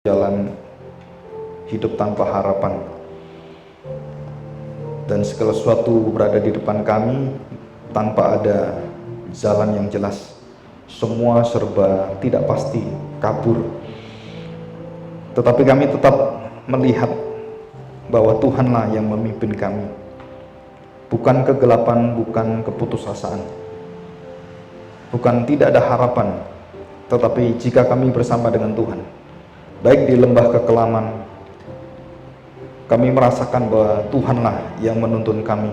jalan hidup tanpa harapan, dan segala sesuatu berada di depan kami tanpa ada jalan yang jelas. Semua serba tidak pasti, kabur. Tetapi kami tetap melihat bahwa Tuhanlah yang memimpin kami. Bukan kegelapan, bukan keputusasaan, bukan tidak ada harapan, tetapi jika kami bersama dengan Tuhan, baik di lembah kekelaman, kami merasakan bahwa Tuhanlah yang menuntun kami.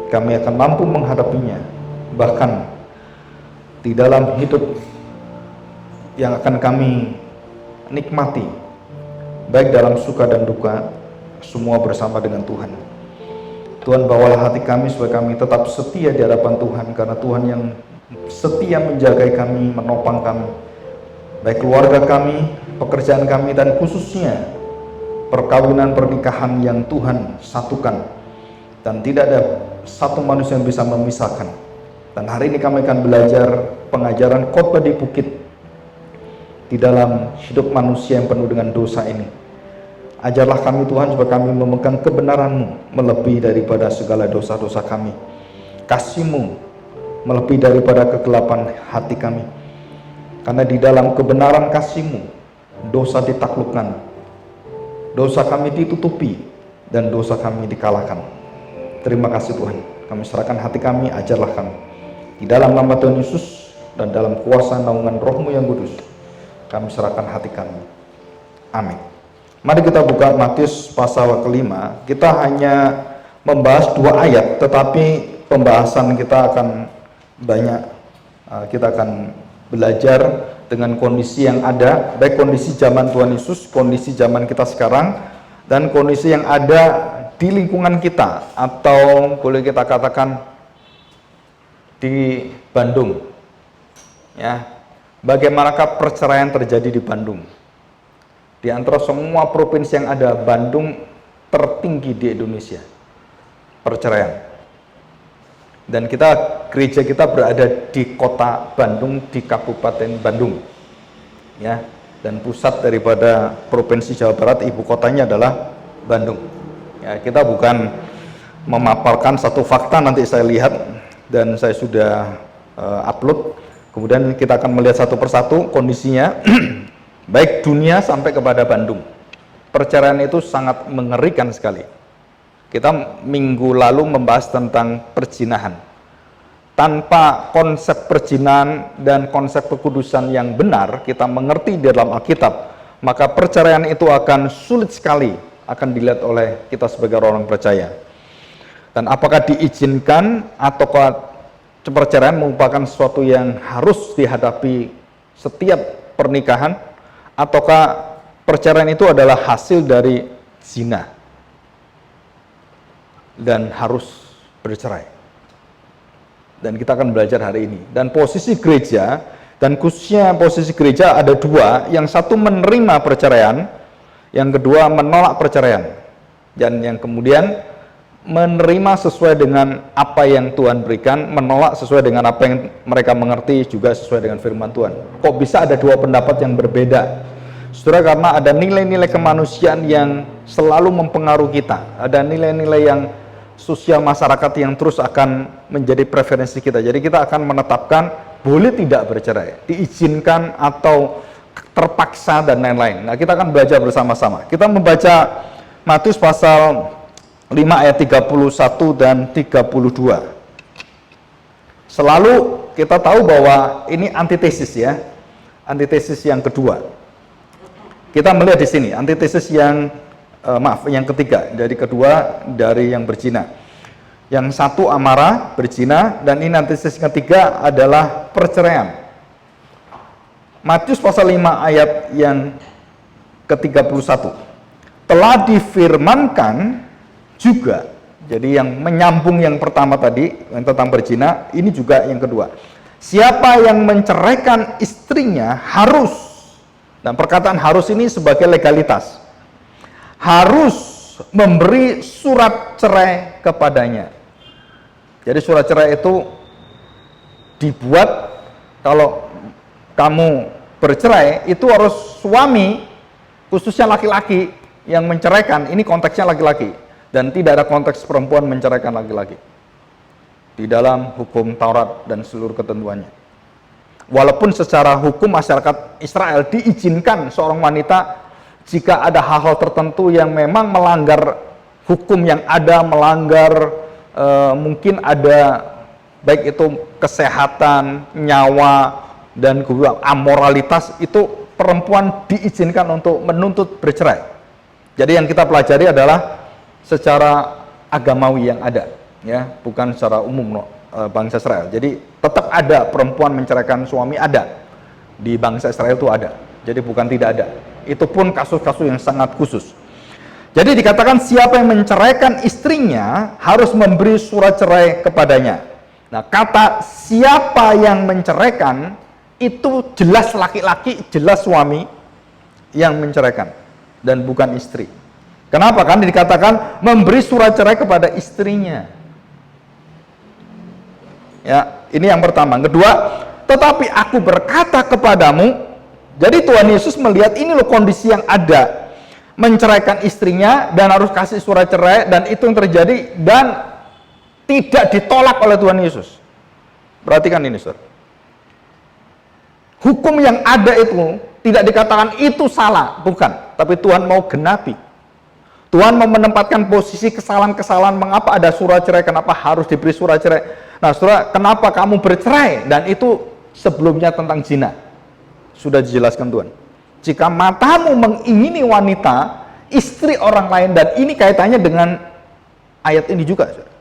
Kami akan mampu menghadapinya, bahkan di dalam hidup yang akan kami nikmati, baik dalam suka dan duka, semua bersama dengan Tuhan. Tuhan, bawalah hati kami supaya kami tetap setia di hadapan Tuhan, karena Tuhan yang setia menjaga kami, menopang kami, baik keluarga kami, pekerjaan kami, dan khususnya perkawinan pernikahan yang Tuhan satukan, dan tidak ada satu manusia yang bisa memisahkan. Dan hari ini kami akan belajar pengajaran khotbah di bukit di dalam hidup manusia yang penuh dengan dosa ini. Ajarlah kami Tuhan supaya kami memegang kebenaran-Mu melebihi daripada segala dosa-dosa kami, kasih-Mu melebihi daripada kegelapan hati kami, karena di dalam kebenaran kasih-Mu dosa ditaklukkan, dosa kami ditutupi, dan dosa kami dikalahkan. Terima kasih Tuhan, kami serahkan hati kami, ajarlah kami. Di dalam nama Tuhan Yesus dan dalam kuasa naungan Roh-Mu yang kudus, kami serahkan hati kami. Amin. Mari kita buka Matius pasal ke-5. Kita hanya membahas 2 ayat, tetapi pembahasan kita akan banyak. Kita akan belajar dengan kondisi yang ada, baik kondisi zaman Tuhan Yesus, kondisi zaman kita sekarang, dan kondisi yang ada di lingkungan kita, atau boleh kita katakan di Bandung. Ya, bagaimanakah perceraian terjadi di Bandung? Di antara semua provinsi yang ada, Bandung tertinggi di Indonesia perceraian. Dan gereja kita berada di kota Bandung, di Kabupaten Bandung. Ya, dan pusat daripada Provinsi Jawa Barat, ibu kotanya adalah Bandung. Ya, kita bukan memaparkan satu fakta, nanti saya lihat dan saya sudah upload. Kemudian kita akan melihat satu persatu kondisinya. Baik dunia sampai kepada Bandung. Perceraian itu sangat mengerikan sekali. Kita minggu lalu membahas tentang perzinahan. Tanpa konsep perzinahan dan konsep kekudusan yang benar, kita mengerti di dalam Alkitab, maka perceraian itu akan sulit sekali akan dilihat oleh kita sebagai orang percaya. Dan apakah diizinkan ataukah perceraian merupakan sesuatu yang harus dihadapi setiap pernikahan, ataukah perceraian itu adalah hasil dari zina dan harus bercerai? Dan kita akan belajar hari ini. Dan posisi gereja, dan khususnya posisi gereja ada 2, yang satu menerima perceraian, yang kedua menolak perceraian, dan yang kemudian menerima sesuai dengan apa yang Tuhan berikan, menolak sesuai dengan apa yang mereka mengerti, juga sesuai dengan firman Tuhan. Kok bisa ada 2 pendapat yang berbeda? Saudara, karena ada nilai-nilai kemanusiaan yang selalu mempengaruhi kita. Ada nilai-nilai yang sosial masyarakat yang terus akan menjadi preferensi kita. Jadi kita akan menetapkan boleh tidak bercerai, diizinkan atau terpaksa, dan lain-lain. Nah, kita akan belajar bersama-sama. Kita membaca Matius pasal 5 ayat 31 dan 32. Selalu kita tahu bahwa ini antitesis ya. Antitesis yang kedua. Kita melihat di sini antitesis yang yang ketiga, dari kedua dari yang berzina. Yang satu amarah, berzina, dan ini antitesis ketiga adalah perceraian. Matius pasal 5 ayat yang ke-31. Telah difirmankan juga, jadi yang menyambung yang pertama tadi yang tentang berzina, ini juga yang kedua. Siapa yang menceraikan istrinya harus, dan perkataan harus ini sebagai legalitas, harus memberi surat cerai kepadanya. Jadi surat cerai itu dibuat, kalau kamu bercerai itu harus suami, khususnya laki-laki yang menceraikan, ini konteksnya laki-laki. Dan tidak ada konteks perempuan menceraikan laki-laki di dalam hukum Taurat dan seluruh ketentuannya. Walaupun secara hukum masyarakat Israel diizinkan seorang wanita jika ada hal-hal tertentu yang memang melanggar hukum yang ada, melanggar mungkin ada baik itu kesehatan, nyawa, dan amoralitas, itu perempuan diizinkan untuk menuntut bercerai. Jadi yang kita pelajari adalah secara agamawi yang ada, ya, bukan secara umum bangsa Israel. Jadi tetap ada perempuan menceraikan suami, ada di bangsa Israel itu ada. Jadi bukan tidak ada. Itu pun kasus-kasus yang sangat khusus. Jadi dikatakan siapa yang menceraikan istrinya harus memberi surat cerai kepadanya. Nah, kata siapa yang menceraikan itu jelas laki-laki, jelas suami yang menceraikan dan bukan istri. Kenapa? Kan dikatakan memberi surat cerai kepada istrinya. Ya, ini yang pertama. Kedua, tetapi aku berkata kepadamu, jadi Tuhan Yesus melihat ini loh kondisi yang ada, menceraikan istrinya dan harus kasih surat cerai, dan itu yang terjadi dan tidak ditolak oleh Tuhan Yesus. Perhatikan ini, saudara. Hukum yang ada itu tidak dikatakan itu salah, bukan. Tapi Tuhan mau genapi. Tuhan mau menempatkan posisi kesalahan-kesalahan, mengapa ada surat cerai, kenapa harus diberi surat cerai. Nah, saudara, kenapa kamu bercerai? Dan itu sebelumnya tentang zina. Sudah dijelaskan Tuhan. Jika matamu mengingini wanita, istri orang lain, dan ini kaitannya dengan ayat ini juga, saudara.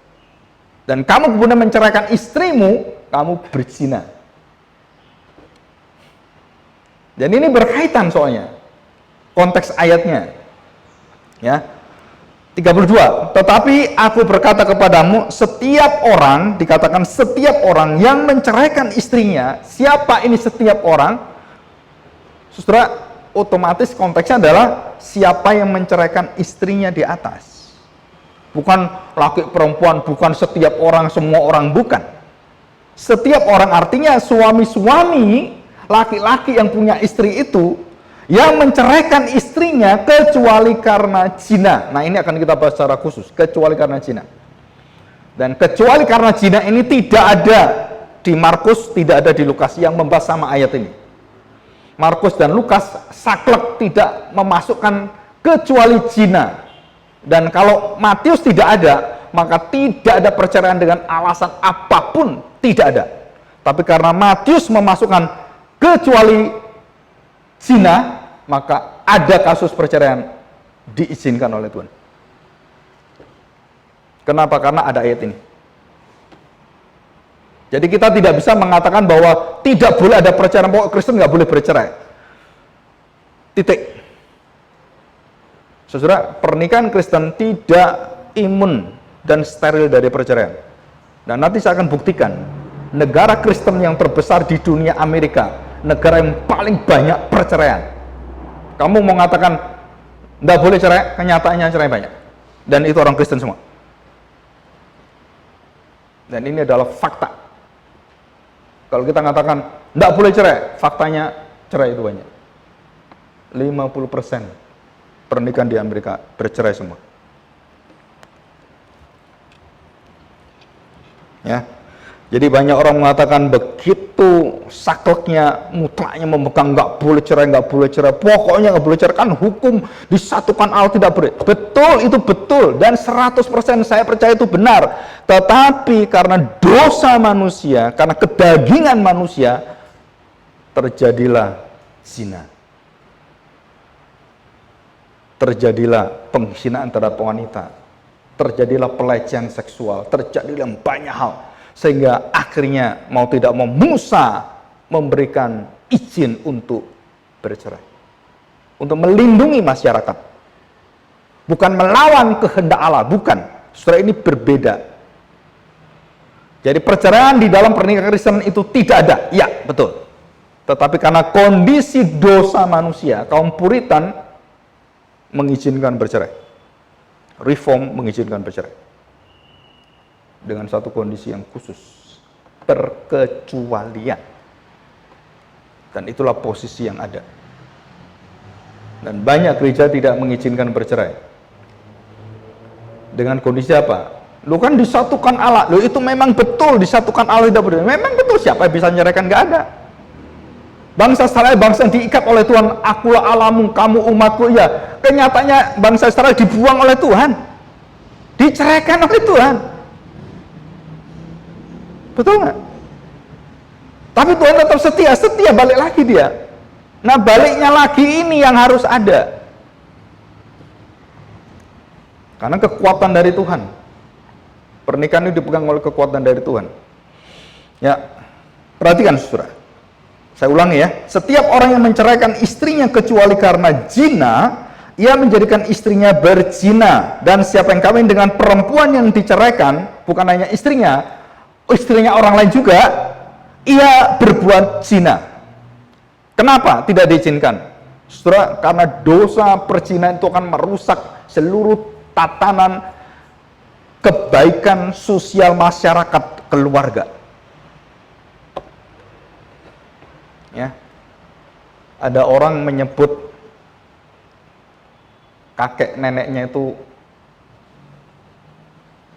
Dan kamu kemudian menceraikan istrimu, kamu berzina. Dan ini berkaitan soalnya konteks ayatnya. Ya. 32. Tetapi aku berkata kepadamu, setiap orang, dikatakan setiap orang yang menceraikan istrinya. Siapa ini setiap orang? Saudara, otomatis konteksnya adalah siapa yang menceraikan istrinya di atas. Bukan laki perempuan, bukan setiap orang, semua orang, bukan. Setiap orang artinya suami-suami, laki-laki yang punya istri itu, yang menceraikan istrinya kecuali karena zina. Nah, ini akan kita bahas secara khusus, kecuali karena zina. Dan kecuali karena zina ini tidak ada di Markus, tidak ada di Lukas yang membahas sama ayat ini. Markus dan Lukas saklek tidak memasukkan kecuali zina. Dan kalau Matius tidak ada, maka tidak ada perceraian dengan alasan apapun, tidak ada. Tapi karena Matius memasukkan kecuali zina, maka ada kasus perceraian diizinkan oleh Tuhan. Kenapa? Karena ada ayat ini. Jadi kita tidak bisa mengatakan bahwa tidak boleh ada perceraian, bahwa Kristen nggak boleh bercerai. Titik. Saudara, pernikahan Kristen tidak imun dan steril dari perceraian. Dan nanti saya akan buktikan, negara Kristen yang terbesar di dunia, Amerika, negara yang paling banyak perceraian. Kamu mau mengatakan nggak boleh cerai, kenyataannya cerai banyak. Dan itu orang Kristen semua. Dan ini adalah fakta. Kalau kita mengatakan nggak boleh cerai, faktanya cerai itu banyak. 50% pernikahan di Amerika bercerai semua. Ya. Jadi banyak orang mengatakan begitu sakleknya, mutlaknya memegang nggak boleh cerai, pokoknya nggak boleh cerai, kan hukum disatukan Allah tidak boleh. Betul, itu betul, dan 100% saya percaya itu benar. Tetapi karena dosa manusia, karena kedagingan manusia, terjadilah zina. Terjadilah penghinaan terhadap wanita, terjadilah pelecehan seksual, terjadilah banyak hal. Sehingga akhirnya mau tidak mau Musa memberikan izin untuk bercerai. Untuk melindungi masyarakat. Bukan melawan kehendak Allah, bukan. Saudara, ini berbeda. Jadi perceraian di dalam pernikahan Kristen itu tidak ada. Ya, betul. Tetapi karena kondisi dosa manusia, kaum Puritan mengizinkan bercerai. Reform mengizinkan bercerai. Dengan satu kondisi yang khusus, perkecualian. Dan itulah posisi yang ada. Dan banyak gereja tidak mengizinkan bercerai. Dengan kondisi apa? Lu kan disatukan Allah. Lu itu memang betul disatukan Allah tidak berdua. Memang betul, siapa yang bisa menyerahkan? Gak ada. Bangsa Israel bangsa yang diikat oleh Tuhan. Akulah Allahmu, kamu umatku. Ya, kenyataannya bangsa Israel dibuang oleh Tuhan, diceraikan oleh Tuhan. Betul nggak? Tapi Tuhan tetap setia balik lagi dia. Nah, baliknya lagi ini yang harus ada. Karena kekuatan dari Tuhan. Pernikahan itu dipegang oleh kekuatan dari Tuhan. Ya, perhatikan saudara. Saya ulangi ya. Setiap orang yang menceraikan istrinya kecuali karena zina, ia menjadikan istrinya berzina. Dan siapa yang kawin dengan perempuan yang diceraikan, bukan hanya istrinya orang lain juga, ia berbuat zina. Kenapa tidak diizinkan? Saudara, karena dosa perzinahan itu akan merusak seluruh tatanan kebaikan sosial masyarakat keluarga. Ya. Ada orang menyebut kakek neneknya itu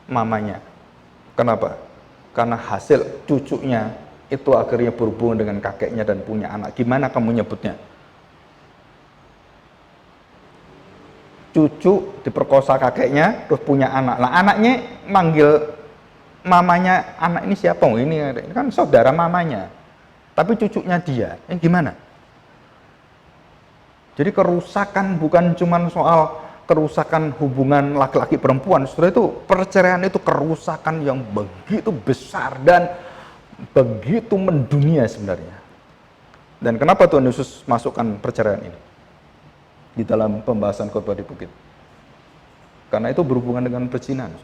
mamanya. Kenapa? Karena hasil cucunya itu akhirnya berhubungan dengan kakeknya dan punya anak. Gimana kamu nyebutnya? Cucu diperkosa kakeknya, terus punya anak. Nah, anaknya manggil mamanya, anak ini siapa? Oh, ini kan saudara mamanya. Tapi cucunya dia. Gimana? Jadi kerusakan bukan cuma soal kerusakan hubungan laki-laki perempuan. Setelah itu perceraian itu kerusakan yang begitu besar dan begitu mendunia sebenarnya. Dan kenapa Tuhan Yesus masukkan perceraian ini di dalam pembahasan khotbah di bukit? Karena itu berhubungan dengan perzinahan.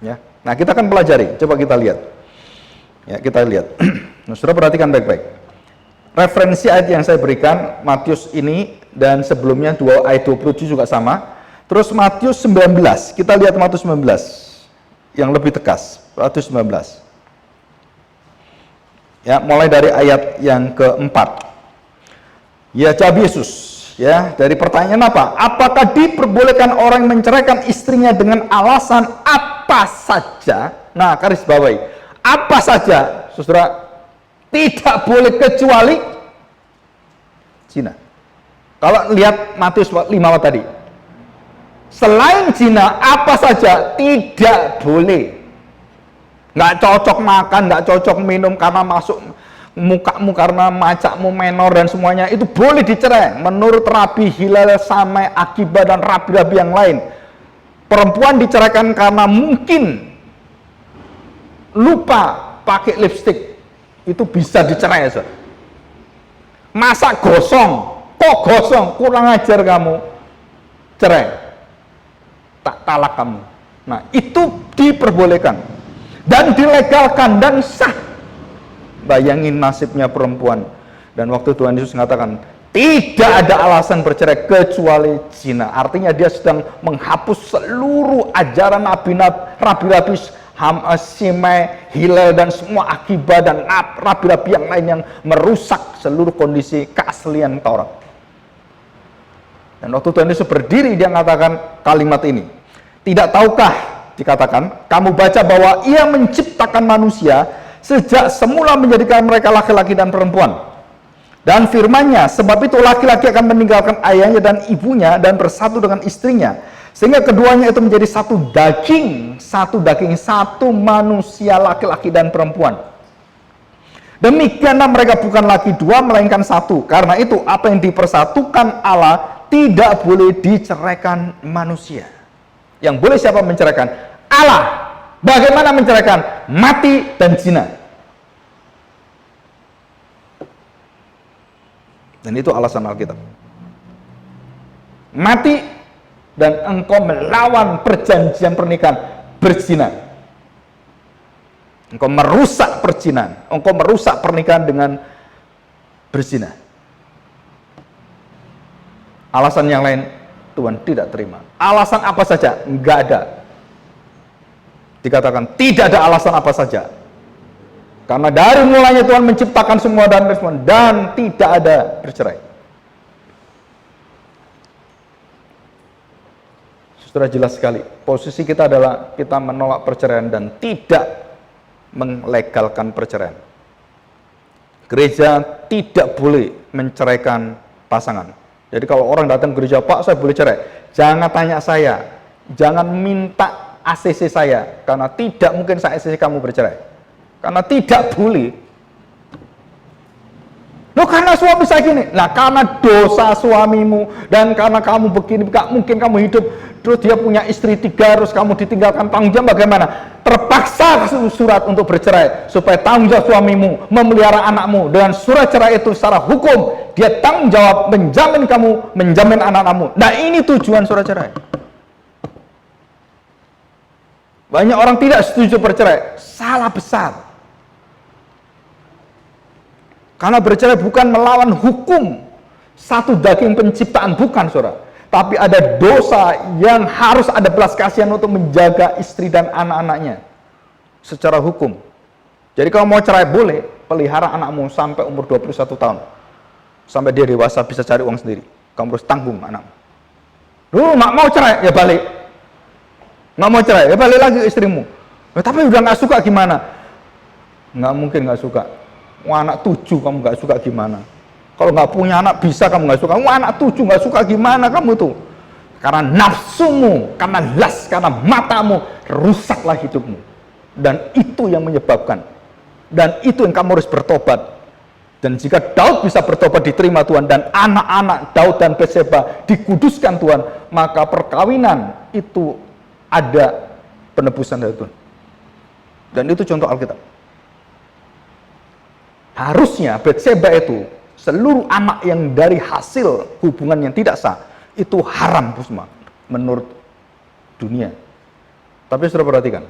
Ya. Nah, kita akan pelajari. Coba kita lihat. Ya, kita lihat. Nah, Saudara perhatikan baik-baik. Referensi ayat yang saya berikan Matius ini dan sebelumnya ayat 27 juga sama. Terus Matius 19. Kita lihat Matius 19 yang lebih tegas. Matius 19. Ya, mulai dari ayat yang keempat. Ya, jawab Yesus. Ya, dari pertanyaan apa? Apakah diperbolehkan orang menceraikan istrinya dengan alasan apa saja? Nah, garis bawahi. Apa saja, saudara? Tidak boleh kecuali zina. Kalau lihat Matius 5 tadi. Selain zina, apa saja tidak boleh. Nggak cocok makan, nggak cocok minum karena masuk mukamu, karena macakmu menor dan semuanya, itu boleh dicerai. Menurut Rabi Hilal, Samai, Akiba, dan rabi-rabi yang lain. Perempuan diceraikan karena mungkin lupa pakai lipstik, itu bisa dicerai. Masa gosong, kok gosong, kurang ajar kamu, cerai, tak talak kamu. Nah, itu diperbolehkan dan dilegalkan dan sah. Bayangin nasibnya perempuan. Dan waktu Tuhan Yesus mengatakan tidak ada alasan bercerai kecuali zina. Artinya dia sedang menghapus seluruh ajaran rabi-rabi Simei, Hilal, dan semua Akiba dan rabi-rabi yang lain yang merusak seluruh kondisi keaslian Taurat. Dan waktu Tuhan Yesus berdiri, dia mengatakan kalimat ini. Tidak tahukah, dikatakan, kamu baca bahwa ia menciptakan manusia sejak semula menjadikan mereka laki-laki dan perempuan. Dan firman-Nya, sebab itu laki-laki akan meninggalkan ayahnya dan ibunya dan bersatu dengan istrinya, sehingga keduanya itu menjadi satu daging, satu manusia laki-laki dan perempuan. Demikianlah mereka bukan lagi dua, melainkan satu. Karena itu apa yang dipersatukan Allah tidak boleh diceraikan manusia. Yang boleh siapa menceraikan? Allah. Bagaimana menceraikan? Mati dan zina. Dan itu alasan Alkitab. Mati dan engkau melawan perjanjian pernikahan, berzina. Engkau merusak perzinahan, engkau merusak pernikahan dengan berzina. Alasan yang lain Tuhan tidak terima. Alasan apa saja? Enggak ada. Dikatakan tidak ada alasan apa saja. Karena dari mulanya Tuhan menciptakan semua dan tidak ada bercerai. Sudah jelas sekali, posisi kita adalah kita menolak perceraian dan tidak melegalkan perceraian. Gereja tidak boleh menceraikan pasangan. Jadi kalau orang datang ke gereja, Pak saya boleh cerai, jangan tanya saya, jangan minta ACC saya, karena tidak mungkin saya ACC kamu bercerai. Karena tidak boleh. Loh karena suami saya gini, nah karena dosa suamimu dan karena kamu begini, gak mungkin kamu hidup, terus dia punya istri 3, terus kamu ditinggalkan, tanggung jawab bagaimana? Terpaksa surat untuk bercerai, supaya tanggung jawab suamimu, memelihara anakmu, dengan surat cerai itu secara hukum, dia tanggung jawab menjamin kamu, menjamin anak-anakmu. Nah ini tujuan surat cerai. Banyak orang tidak setuju bercerai, salah besar. Karena bercerai bukan melawan hukum satu daging penciptaan, bukan saudara. Tapi ada dosa yang harus ada belas kasihan untuk menjaga istri dan anak-anaknya secara hukum. Jadi kalau mau cerai boleh, pelihara anakmu sampai umur 21 tahun. Sampai dia dewasa bisa cari uang sendiri. Kamu harus tanggung anakmu. Lu nggak mau cerai, ya balik. Nggak mau cerai, ya balik lagi ke istrimu. Tapi udah nggak suka gimana? Nggak mungkin nggak suka. Wah, anak 7 kamu nggak suka gimana? Kalau nggak punya anak bisa kamu nggak suka. Wah, anak 7 nggak suka gimana kamu tuh? Karena nafsumu, karena las, karena matamu, rusaklah hidupmu. Dan itu yang menyebabkan. Dan itu yang kamu harus bertobat. Dan jika Daud bisa bertobat diterima Tuhan, dan anak-anak Daud dan Batseba dikuduskan Tuhan, maka perkawinan itu ada penebusan dari Tuhan. Dan itu contoh Alkitab. Harusnya Batseba itu, seluruh anak yang dari hasil hubungan yang tidak sah, itu haram semua menurut dunia. Tapi sudah perhatikan,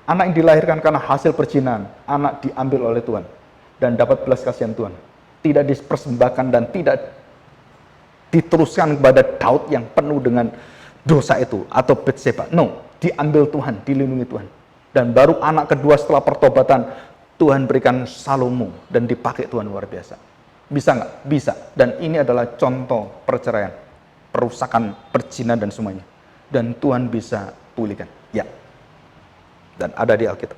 anak yang dilahirkan karena hasil perzinahan, anak diambil oleh Tuhan dan dapat belas kasihan Tuhan. Tidak dipersembahkan dan tidak diteruskan kepada Daud yang penuh dengan dosa itu, atau Batseba. No, diambil Tuhan, dilindungi Tuhan. Dan baru anak kedua setelah pertobatan, Tuhan berikan Salomo dan dipakai Tuhan luar biasa. Bisa nggak? Bisa. Dan ini adalah contoh perceraian, perusakan, perzinahan dan semuanya. Dan Tuhan bisa pulihkan. Ya. Dan ada di Alkitab.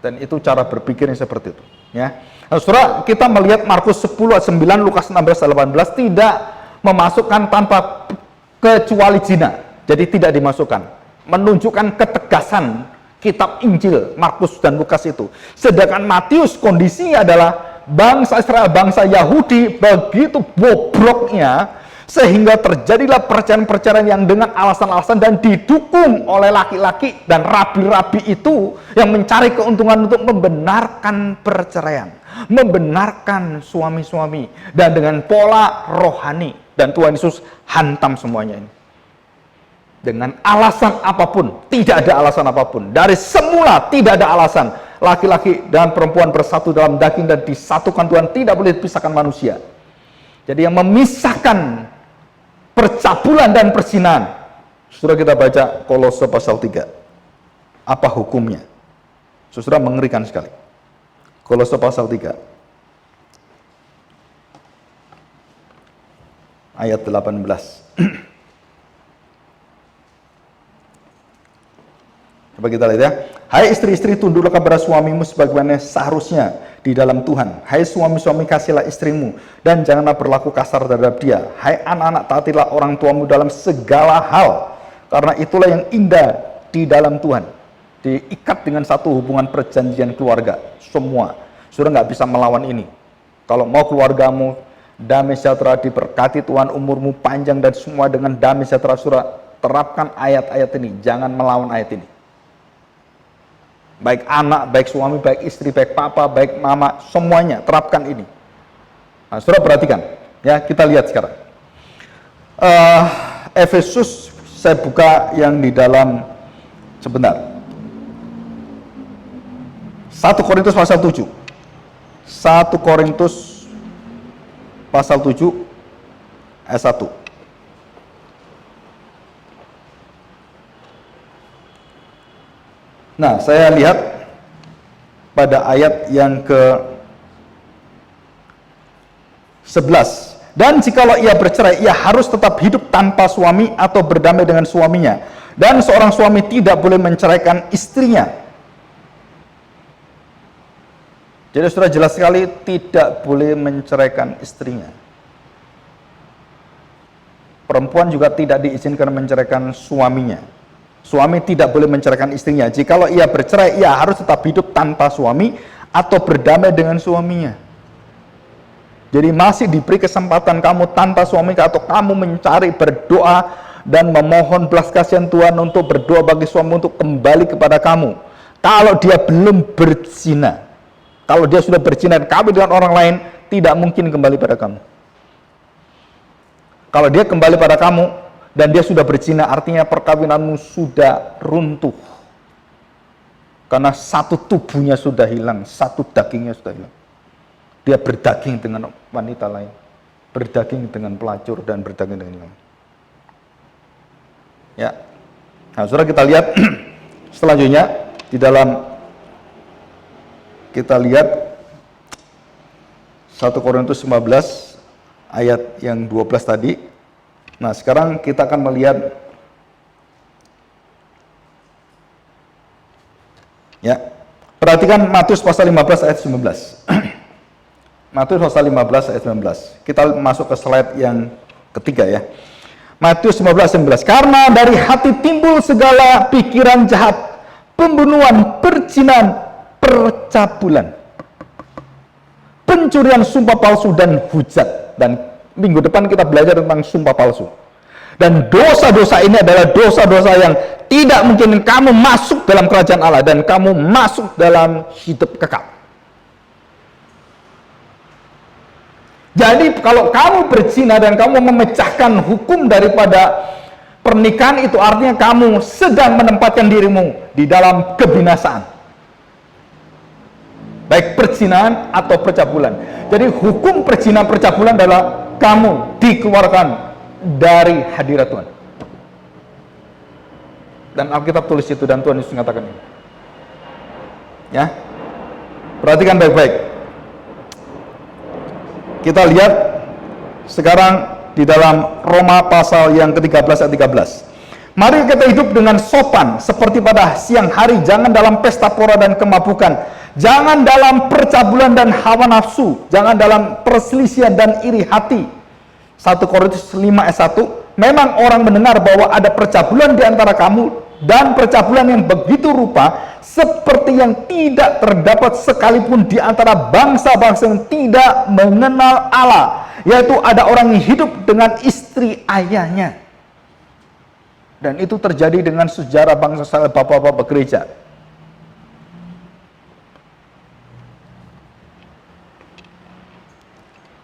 Dan itu cara berpikirnya seperti itu. Ya. Nah, saudara, kita melihat Markus 10 ayat 9, Lukas 16 ayat 18 tidak memasukkan tanpa kecuali zina. Jadi tidak dimasukkan. Menunjukkan ketegasan kitab Injil Markus dan Lukas itu. Sedangkan Matius kondisinya adalah bangsa Israel, bangsa Yahudi begitu bobroknya sehingga terjadilah perceraian-perceraian yang dengan alasan-alasan dan didukung oleh laki-laki dan rabi-rabi itu yang mencari keuntungan untuk membenarkan perceraian, membenarkan suami-suami dan dengan pola rohani. Dan Tuhan Yesus hantam semuanya ini. Dengan alasan apapun, tidak ada alasan apapun. Dari semula tidak ada alasan. Laki-laki dan perempuan bersatu dalam daging dan disatukan Tuhan, tidak boleh dipisahkan manusia. Jadi yang memisahkan percabulan dan perzinahan. Saudara, kita baca Kolose pasal 3. Apa hukumnya? Saudara, mengerikan sekali. Kolose pasal 3. Ayat 18. Coba kita lihat ya. Hai istri-istri, tunduklah kepada suamimu sebagaimana seharusnya di dalam Tuhan. Hai suami-suami, kasihlah istrimu dan janganlah berlaku kasar terhadap dia. Hai anak-anak, taatilah orang tuamu dalam segala hal, karena itulah yang indah di dalam Tuhan. Diikat dengan satu hubungan perjanjian keluarga. Semua. Saudara nggak bisa melawan ini. Kalau mau keluargamu damai sejahtera, diberkati Tuhan, umurmu panjang dan semua dengan damai sejahtera, saudara terapkan ayat-ayat ini. Jangan melawan ayat ini. Baik anak, baik suami, baik istri, baik papa, baik mama, semuanya terapkan ini. Nah, saudara perhatikan, ya kita lihat sekarang. Efesus, saya buka yang di dalam, sebentar. 1 Korintus pasal 7. 1 Korintus pasal 7 ayat 1. Nah, saya lihat pada ayat yang ke 11. Dan jikalau ia bercerai, ia harus tetap hidup tanpa suami atau berdamai dengan suaminya. Dan seorang suami tidak boleh menceraikan istrinya. Jadi sudah jelas sekali, tidak boleh menceraikan istrinya. Perempuan juga tidak diizinkan menceraikan suaminya. Suami tidak boleh menceraikan istrinya. Jikalau ia bercerai, ia harus tetap hidup tanpa suami atau berdamai dengan suaminya. Jadi masih diberi kesempatan kamu tanpa suami, atau kamu mencari, berdoa dan memohon belas kasihan Tuhan untuk berdoa bagi suami untuk kembali kepada kamu. Kalau dia belum berzina, kalau dia sudah berzina dan kawin dengan orang lain, tidak mungkin kembali pada kamu. Kalau dia kembali pada kamu dan dia sudah berzina, artinya perkawinanmu sudah runtuh. Karena satu tubuhnya sudah hilang, satu dagingnya sudah hilang. Dia berdaging dengan wanita lain, berdaging dengan pelacur, dan berdaging dengan yang lain. Ya, nah saudara, kita lihat selanjutnya di dalam, kita lihat 1 Korintus 15 ayat yang 12 tadi. Nah sekarang kita akan melihat, ya, perhatikan Matius pasal 15 ayat 19. Matius pasal 15 ayat 19. Kita masuk ke slide yang ketiga ya. Matius 15 ayat 19. Karena dari hati timbul segala pikiran jahat, pembunuhan, perzinahan, percabulan, pencurian, sumpah palsu, dan hujat. Dan minggu depan kita belajar tentang sumpah palsu. Dan dosa-dosa ini adalah dosa-dosa yang tidak mungkin kamu masuk dalam kerajaan Allah dan kamu masuk dalam hidup kekal. Jadi kalau kamu berzina dan kamu memecahkan hukum daripada pernikahan, itu artinya kamu sedang menempatkan dirimu di dalam kebinasaan. Baik perzinahan atau percabulan. Jadi hukum perzinahan percabulan adalah kamu dikeluarkan dari hadirat Tuhan. Dan Alkitab tulis itu, dan Tuhan Yesus mengatakan ini. Ya. Perhatikan baik-baik. Kita lihat sekarang di dalam Roma pasal yang ke-13 ayat 13. Mari kita hidup dengan sopan seperti pada siang hari, jangan dalam pesta pora dan kemabukan, jangan dalam percabulan dan hawa nafsu, jangan dalam perselisihan dan iri hati. 1 Korintus 5 ayat 1. Memang orang mendengar bahwa ada percabulan di antara kamu, dan percabulan yang begitu rupa seperti yang tidak terdapat sekalipun di antara bangsa-bangsa yang tidak mengenal Allah, yaitu ada orang yang hidup dengan istri ayahnya. Dan itu terjadi dengan sejarah bangsa Israel, bapak-bapak gereja.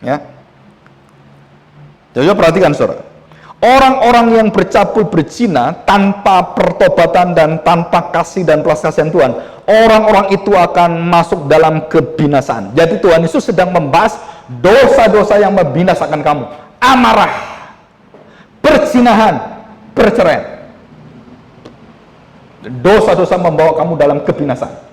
Ya. Jadi perhatikan saudara. Orang-orang yang bercabul berzina tanpa pertobatan dan tanpa kasih dan belas kasihan Tuhan, orang-orang itu akan masuk dalam kebinasaan. Jadi Tuhan Yesus sedang membahas dosa-dosa yang membinasakan kamu. Amarah, perzinahan, perceraian. Dosa-dosa membawa kamu dalam kebinasaan.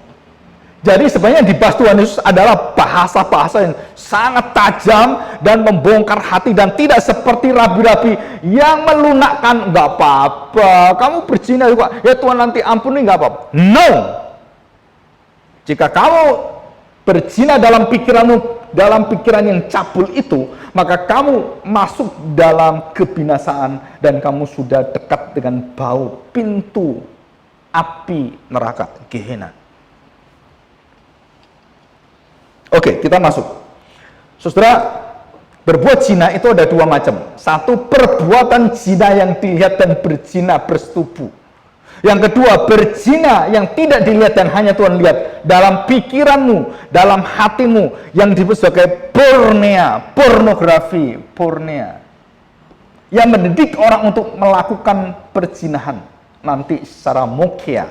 Jadi sebenarnya dibahas Tuhan Yesus adalah bahasa-bahasa yang sangat tajam dan membongkar hati, dan tidak seperti rabi-rabi yang melunakkan, nggak apa-apa, kamu berzina juga, ya Tuhan nanti ampuni, nggak apa-apa. No! Jika kamu berzina dalam pikiranmu, dalam pikiran yang cabul itu, maka kamu masuk dalam kebinasaan dan kamu sudah dekat dengan bau pintu api neraka, Gehenna. Oke, kita masuk. Saudara, berbuat zina itu ada dua macam. Satu, perbuatan zina yang dilihat dan berzina bersetubuh. Yang kedua, berzina yang tidak dilihat dan hanya Tuhan lihat, dalam pikiranmu, dalam hatimu, yang disebut sebagai pornea, pornografi, pornea, yang mendidik orang untuk melakukan perzinahan nanti secara mokia.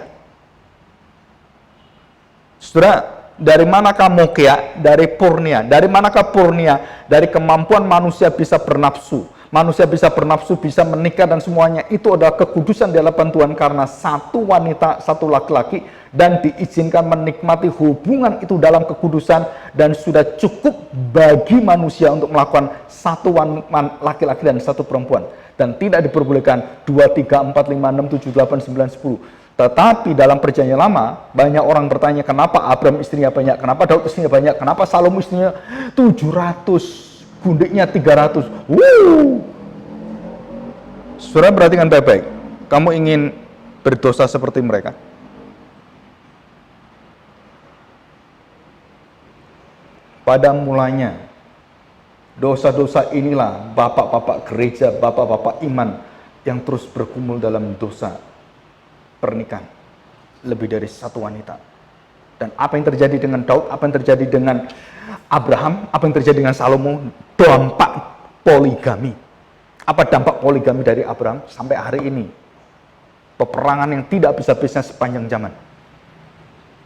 Saudara, dari manakah mokia? Dari pornea. Dari manakah pornea? Dari kemampuan manusia bisa bernafsu. Manusia bisa bernafsu, bisa menikah, dan semuanya itu adalah kekudusan di hadapan Tuhan, karena satu wanita, satu laki-laki dan diizinkan menikmati hubungan itu dalam kekudusan, dan sudah cukup bagi manusia untuk melakukan satu laki-laki dan satu perempuan, dan tidak diperbolehkan 2, 3, 4, 5, 6, 7, 8, 9, 10. Tetapi dalam perjanjian lama, banyak orang bertanya, kenapa Abraham istrinya banyak, kenapa Daud istrinya banyak, kenapa Salomo istrinya 700, gundiknya 300. Saudara perhatikan baik-baik. Kamu ingin berdosa seperti mereka? Pada mulanya, dosa-dosa inilah bapak-bapak gereja, bapak-bapak iman yang terus bergumul dalam dosa pernikahan lebih dari satu wanita. Dan apa yang terjadi dengan Daud, apa yang terjadi dengan Abraham, apa yang terjadi dengan Salomo, dampak poligami. Apa dampak poligami dari Abraham sampai hari ini? Peperangan yang tidak bisa-bisa sepanjang zaman.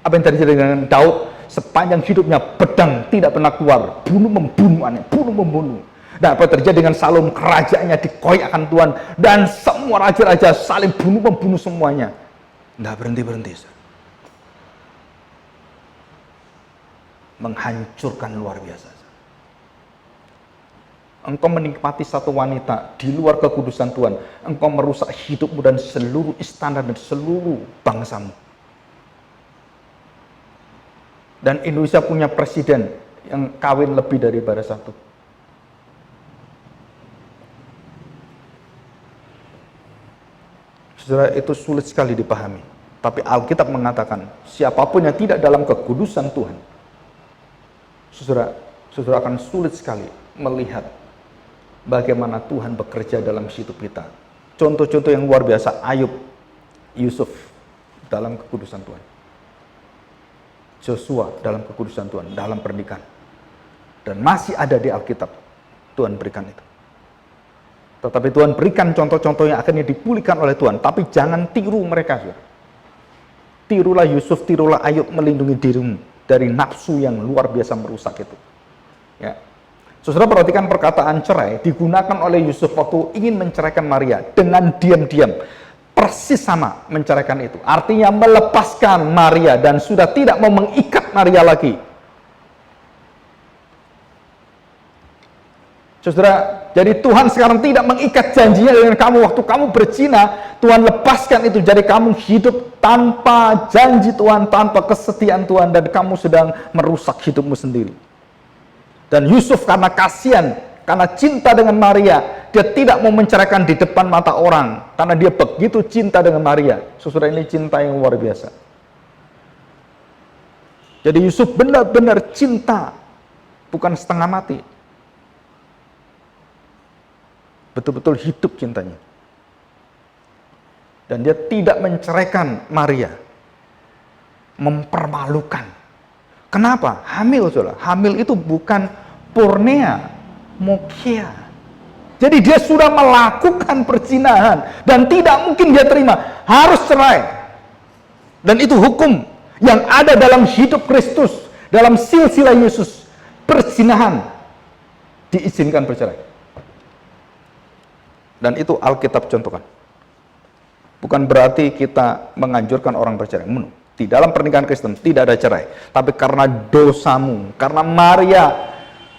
Apa yang terjadi dengan Daud? Sepanjang hidupnya pedang tidak pernah keluar, bunuh-membunuh. Dan apa yang terjadi dengan Salomo? Kerajaannya dikoyakkan Tuhan, dan semua raja-raja saling bunuh-membunuh semuanya. Nggak berhenti-berhenti. Menghancurkan luar biasa. Engkau menikmati satu wanita di luar kekudusan Tuhan, engkau merusak hidupmu dan seluruh istana dan seluruh bangsamu. Dan Indonesia punya presiden yang kawin lebih daripada satu. Saudara, itu sulit sekali dipahami. Tapi Alkitab mengatakan, siapapun yang tidak dalam kekudusan Tuhan, saudara akan sulit sekali melihat bagaimana Tuhan bekerja dalam hidup kita. Contoh-contoh yang luar biasa, Ayub, Yusuf dalam kekudusan Tuhan, Joshua dalam kekudusan Tuhan, dalam pernikahan. Dan masih ada di Alkitab, Tuhan berikan itu. Tetapi Tuhan berikan contoh-contoh yang akhirnya dipulihkan oleh Tuhan. Tapi jangan tiru mereka, saudara. Tirulah Yusuf, tirulah Ayub, melindungi dirimu dari nafsu yang luar biasa merusak itu. Ya. Saudara perhatikan perkataan cerai digunakan oleh Yusuf waktu ingin menceraikan Maria dengan diam-diam. Persis sama menceraikan itu. Artinya melepaskan Maria dan sudah tidak mau mengikat Maria lagi. Saudara, jadi Tuhan sekarang tidak mengikat janjinya dengan kamu waktu kamu berzina. Tuhan lepaskan itu, jadi kamu hidup tanpa janji Tuhan, tanpa kesetiaan Tuhan, dan kamu sedang merusak hidupmu sendiri. Dan Yusuf karena kasihan, karena cinta dengan Maria, dia tidak mau menceraikan di depan mata orang, karena dia begitu cinta dengan Maria. Saudara, ini cinta yang luar biasa. Jadi Yusuf benar-benar cinta, bukan setengah mati. Betul-betul hidup cintanya. Dan dia tidak menceraikan Maria. Mempermalukan. Kenapa? Hamil, saudara. Hamil itu bukan pornea, mokia. Jadi dia sudah melakukan perzinahan dan tidak mungkin dia terima, harus cerai. Dan itu hukum yang ada dalam hidup Kristus, dalam silsilah Yesus. Perzinahan diizinkan bercerai. Dan itu Alkitab contohkan. Bukan berarti kita menganjurkan orang bercerai. Di dalam pernikahan Kristen tidak ada cerai. Tapi karena dosamu, karena Maria,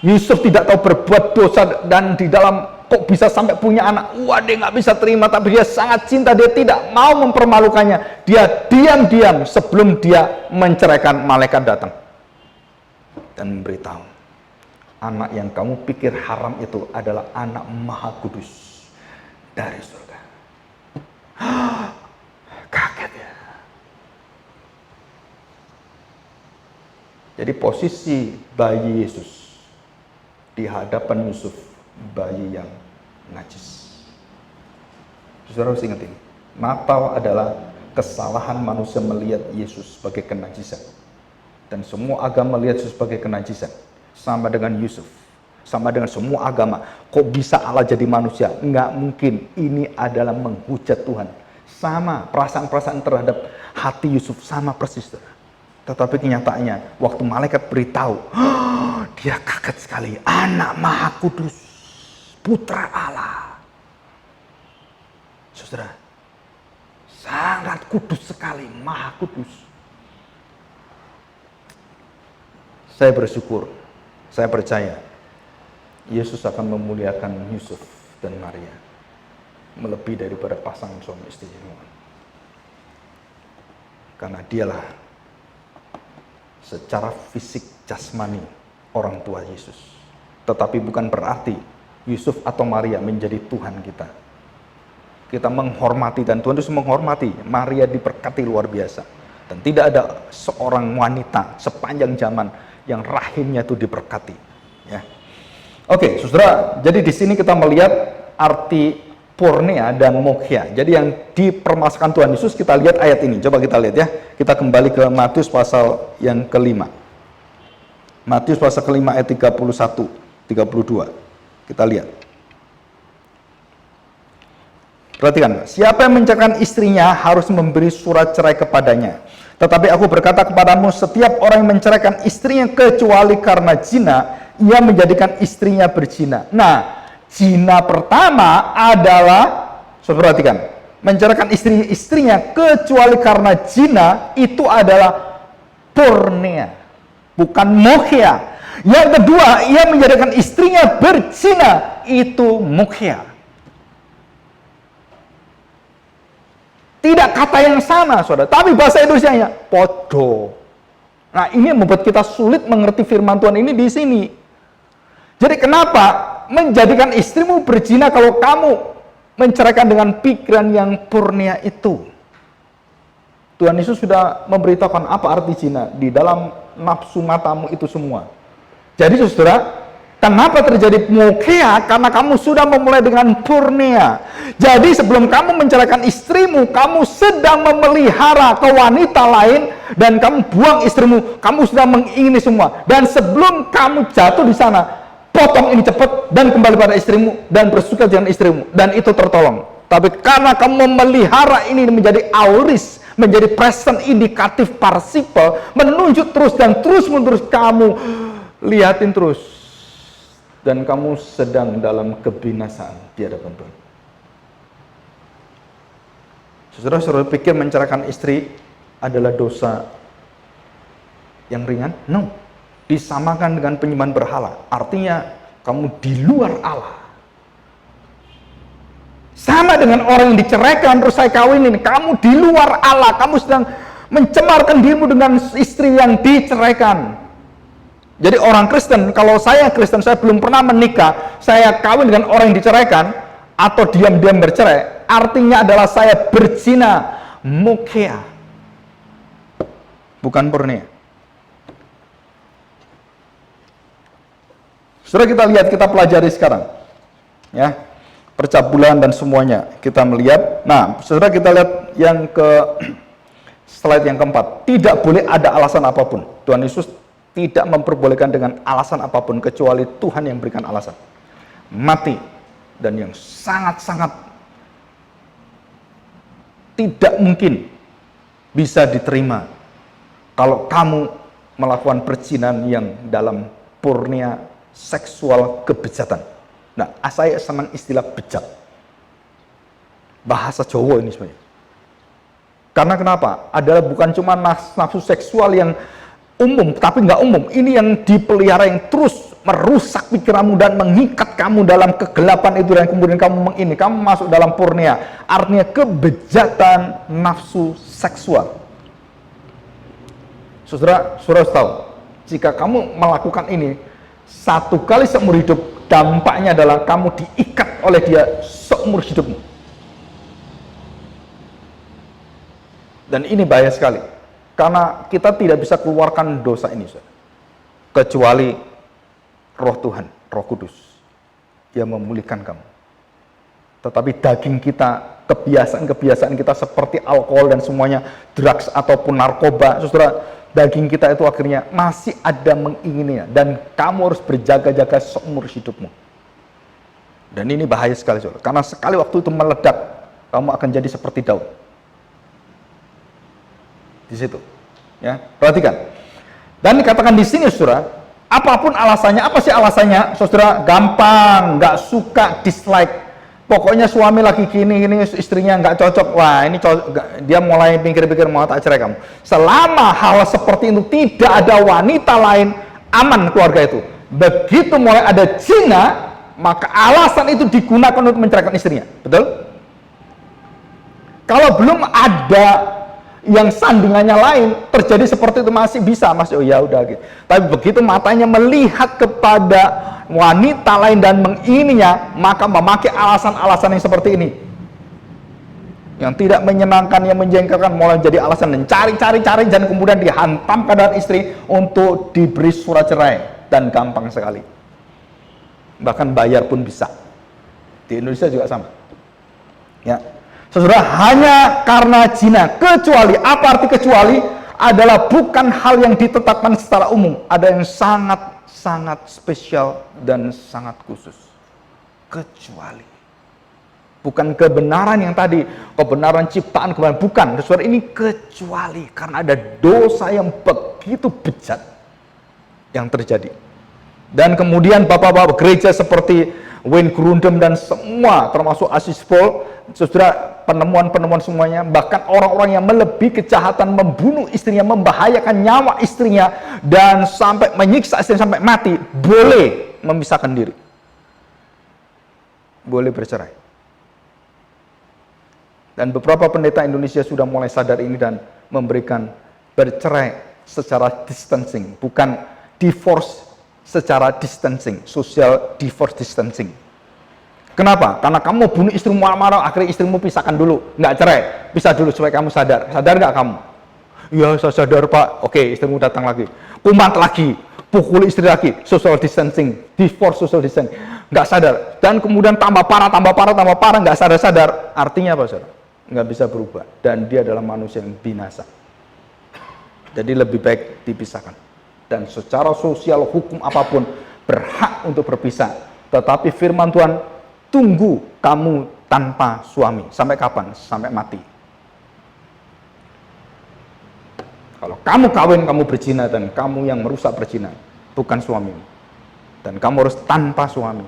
Yusuf tidak tahu berbuat dosa, dan di dalam kok bisa sampai punya anak. Wah, dia nggak bisa terima, tapi dia sangat cinta, dia tidak mau mempermalukannya. Dia diam-diam sebelum dia menceraikan, malaikat datang dan memberitahu, anak yang kamu pikir haram itu adalah anak Maha Kudus dari surga. Kaget ya. Jadi posisi bayi Yesus di hadapan Yusuf, bayi yang najis. Saudara harus ingat ini. Natal adalah kesalahan manusia melihat Yesus sebagai kenajisan. Dan semua agama melihat Yesus sebagai kenajisan. Sama dengan Yusuf. Sama dengan semua agama. Kok bisa Allah jadi manusia? Nggak mungkin. Ini adalah menghujat Tuhan. Sama perasaan-perasaan terhadap hati Yusuf. Sama persis. Tetapi kenyataannya, waktu malaikat beritahu, dia kaget sekali. Anak Maha Kudus, Putra Allah. Saudara, sangat kudus sekali, Maha Kudus. Saya bersyukur, saya percaya Yesus akan memuliakan Yusuf dan Maria melebihi daripada pasangan suami istri. Karena dialah secara fisik jasmani orang tua Yesus. Tetapi bukan berarti Yusuf atau Maria menjadi Tuhan kita. Kita menghormati, dan Tuhan Yesus menghormati. Maria diberkati luar biasa. Dan tidak ada seorang wanita sepanjang zaman yang rahimnya itu diberkati. Ya. Oke, saudara, jadi di sini kita melihat arti porneia dan moksha. Jadi yang dipermasalahkan Tuhan Yesus, kita lihat ayat ini. Coba kita lihat ya. Kita kembali ke Matius pasal yang kelima. Matius pasal kelima ayat 31, 32. Kita lihat. Perhatikan, siapa yang menceraikan istrinya harus memberi surat cerai kepadanya. Tetapi aku berkata kepadamu, setiap orang yang menceraikan istrinya kecuali karena zina, ia menjadikan istrinya berzina. Nah, zina pertama adalah, saudara perhatikan, menceraikan istrinya kecuali karena zina itu adalah porneia, bukan moksha. Yang kedua, ia menjadikan istrinya berzina, itu moksha. Tidak kata yang sama, saudara, tapi bahasa Indonesianya podo. Nah, ini yang membuat kita sulit mengerti firman Tuhan ini di sini. Jadi kenapa menjadikan istrimu berzina kalau kamu menceraikan dengan pikiran yang porneia itu? Tuhan Yesus sudah memberitahukan apa arti zina di dalam nafsu matamu itu semua. Jadi saudara, kenapa terjadi moksha? Karena kamu sudah memulai dengan porneia. Jadi sebelum kamu menceraikan istrimu, kamu sedang memelihara ke wanita lain, dan kamu buang istrimu, kamu sudah mengingini semua. Dan sebelum kamu jatuh di sana, potong ini cepat dan kembali pada istrimu dan bersuka dengan istrimu, dan itu tertolong. Tapi karena kamu memelihara ini menjadi aorist, menjadi present indikatif participle, menunjuk terus dan terus menerus, kamu lihatin terus, dan kamu sedang dalam kebinasaan di hadapan Tuhan. Saudara-saudara pikir menceraikan istri adalah dosa yang ringan? No. Disamakan dengan penyembahan berhala. Artinya kamu di luar Allah. Sama dengan orang yang diceraikan terus saya kawinin, kamu di luar Allah. Kamu sedang mencemarkan dirimu dengan istri yang diceraikan. Jadi orang Kristen, kalau saya Kristen, saya belum pernah menikah, saya kawin dengan orang yang diceraikan atau diam-diam bercerai, artinya adalah saya berzina, moksha, bukan porneia. Saudara, kita lihat, kita pelajari sekarang, ya, percabulan dan semuanya kita melihat. Nah, saudara, kita lihat yang ke slide yang keempat. Tidak boleh ada alasan apapun. Tuhan Yesus tidak memperbolehkan dengan alasan apapun kecuali Tuhan yang berikan alasan. Mati, dan yang sangat-sangat tidak mungkin bisa diterima kalau kamu melakukan perzinahan yang dalam porneia seksual kebejatan. Nah, saya senang istilah bejat. Bahasa Jawa ini sebenarnya. Karena kenapa? Adalah bukan cuma nafsu seksual yang umum, tapi nggak umum. Ini yang dipelihara, yang terus merusak pikiranmu dan mengikat kamu dalam kegelapan itu, dan kemudian kamu masuk dalam porneia. Artinya kebejatan nafsu seksual. Saudara harus tahu, jika kamu melakukan ini satu kali seumur hidup, dampaknya adalah kamu diikat oleh dia seumur hidupmu. Dan ini bahaya sekali. Karena kita tidak bisa keluarkan dosa ini, kecuali Roh Tuhan, Roh Kudus yang memulihkan kamu. Tetapi daging kita, kebiasaan-kebiasaan kita seperti alkohol dan semuanya, drugs ataupun narkoba, saudara, daging kita itu akhirnya masih ada mengingininya, dan kamu harus berjaga-jaga seumur hidupmu. Dan ini bahaya sekali, saudara, karena sekali waktu itu meledak, kamu akan jadi seperti Daud. Di situ, ya, perhatikan. Dan dikatakan di sini, saudara, apapun alasannya, apa sih alasannya, saudara? Gampang, nggak suka, dislike. Pokoknya suami lagi gini, istrinya nggak cocok. Wah, ini dia mulai pikir-pikir mau tak cerai kamu. Selama hal seperti itu tidak ada wanita lain, aman keluarga itu. Begitu mulai ada zina, maka alasan itu digunakan untuk menceraikan istrinya. Betul? Kalau belum ada yang sandingannya lain, terjadi seperti itu masih bisa, oh ya udah gitu. Tapi begitu matanya melihat kepada wanita lain dan mengininya, maka memakai alasan-alasan yang seperti ini, yang tidak menyenangkan, yang menjengkelkan, mulai jadi alasan dan cari dan kemudian dihantam keadaan istri untuk diberi surat cerai, dan gampang sekali. Bahkan bayar pun bisa. Di Indonesia juga sama. Ya. Saudara, hanya karena zina, kecuali, apa arti kecuali? Adalah bukan hal yang ditetapkan secara umum, ada yang sangat spesial dan sangat khusus. Kecuali, bukan kebenaran yang tadi, kebenaran ciptaan, bukan, saudara, ini kecuali karena ada dosa yang begitu bejat yang terjadi. Dan kemudian bapak-bapak gereja seperti Wayne Grudem dan semua, termasuk Asis Paul, saudara, penemuan-penemuan semuanya, bahkan orang-orang yang melebihi kejahatan, membunuh istrinya, membahayakan nyawa istrinya, dan sampai menyiksa istrinya sampai mati, boleh memisahkan diri, boleh bercerai. Dan beberapa pendeta Indonesia sudah mulai sadar ini dan memberikan bercerai secara distancing, bukan divorce secara distancing, social divorce distancing. Kenapa? Karena kamu bunuh istrimu marah-marah, akhirnya istrimu pisahkan dulu, nggak cerai, pisah dulu supaya kamu sadar. Sadar nggak kamu? Ya, saya sadar Pak. Oke, istrimu datang lagi, kumat lagi, pukul istri lagi, social distancing, divorce social distancing, nggak sadar. Dan kemudian tambah parah, nggak sadar. Artinya apa, saudara? Nggak bisa berubah, dan dia adalah manusia yang binasa. Jadi lebih baik dipisahkan. Dan secara sosial, hukum apapun berhak untuk berpisah. Tetapi firman Tuhan, tunggu kamu tanpa suami. Sampai kapan? Sampai mati. Kalau kamu kawin, kamu berzina, dan kamu yang merusak perzinahan, bukan suamimu. Dan kamu harus tanpa suami